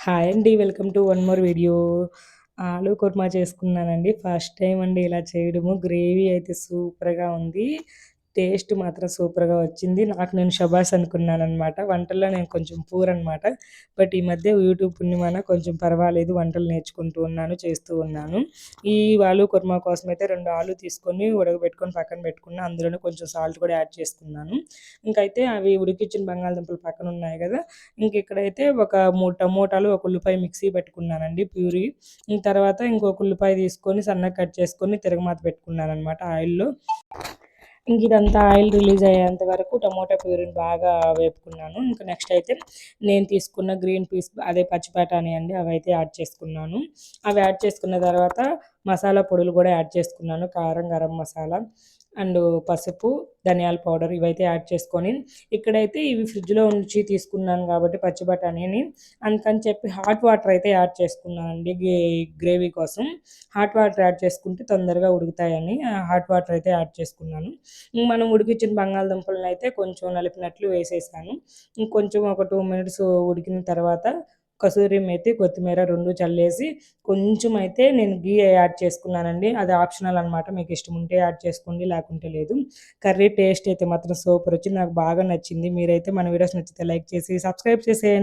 Hi అండి. Welcome to one more video. ఆలు కుర్మా చేసుకున్నానండి. ఫస్ట్ టైమ్ అండి ఇలా చేయడము. గ్రేవీ అయితే సూపర్‌గా ఉంది. టేస్ట్ మాత్రం సూపర్‌గా వచ్చింది. నాకు నేను శబాష్ అనుకున్నాననమాట. వంటల్లో నేను కొంచెం పూర్ అనమాట. బట్ ఈ మధ్య యూట్యూబ్ పుణ్యమాన కొంచెం పర్వాలేదు వంటలు నేర్చుకుంటూ ఉన్నాను, చేస్తూ ఉన్నాను. ఈ ఆలు కుర్మా కోసమైతే 2 ఆలు తీసుకొని ఉడకబెట్టుకొని పక్కన పెట్టుకున్నా. అందులోనే కొంచెం సాల్ట్ కూడా యాడ్ చేసుకున్నాను. ఇంకైతే అవి ఉడికించిన బంగాళదుంపలు పక్కన ఉన్నాయి గదా! ఇంకిక్కడైతే ఒక 3 టమోటాలు, ఒక ఉల్లిపాయ మిక్సీ పెట్టుకున్నానండి ప్యూరీ. తర్వాత ఇంకొక ఉల్లిపాయ తీసుకొని సన్నగా కట్ చేసుకొని తిరగమాత పెట్టుకున్నాననమాట ఆయిల్‌లో. ఇదంతా ఆయిల్ రిలీజ్ అయ్యేంత వరకు టమోటా ప్యూరీని బాగా వేపుకున్నాను. ఇంక నెక్స్ట్ అయితే నేను తీసుకున్న గ్రీన్ పీస్ అదే పచ్చి బఠానీ అండి అవైతే యాడ్ చేసుకున్నాను. అవి యాడ్ చేసుకున్న తర్వాత మసాలా పొడులు కూడా యాడ్ చేసుకున్నాను. కారం, గరం మసాలా అండ్ పసుపు, ధనియాల పౌడర్ ఇవైతే యాడ్ చేసుకొని ఇక్కడైతే ఇవి ఫ్రిడ్జ్‌లో ఉంచి తీసుకున్నాను కాబట్టి పచ్చి బఠానీని అందుకని చెప్పి హాట్ వాటర్ అయితే యాడ్ చేసుకున్నానండి గ్రేవీ కోసం. హాట్ వాటర్ యాడ్ చేసుకుంటే తొందరగా ఉడుకుతాయని హాట్ వాటర్ అయితే యాడ్ చేసుకున్నాను. మనం ఉడికించిన బంగాళదుంపలనైతే కొంచెం నలిపినట్లు వేసేసాను. ఇంకొంచెం ఒక 2 మినిట్స్ ఉడికిన తర్వాత కసూరి మేతి, కొత్తిమీర 2 చల్లేసి కొంచెం అయితే నేను ఘీ యాడ్ చేసుకున్నానండి. అది ఆప్షనల్ అనమాట. మీకు ఇష్టం ఉంటే యాడ్ చేసుకోండి, లేకుంటే లేదు. కర్రీ టేస్ట్ అయితే మాత్రం సూపర్ వచ్చింది. నాకు బాగా నచ్చింది. మీరైతే మన వీడియోస్ నచ్చితే లైక్ చేసి సబ్స్క్రైబ్ చేసేయండి.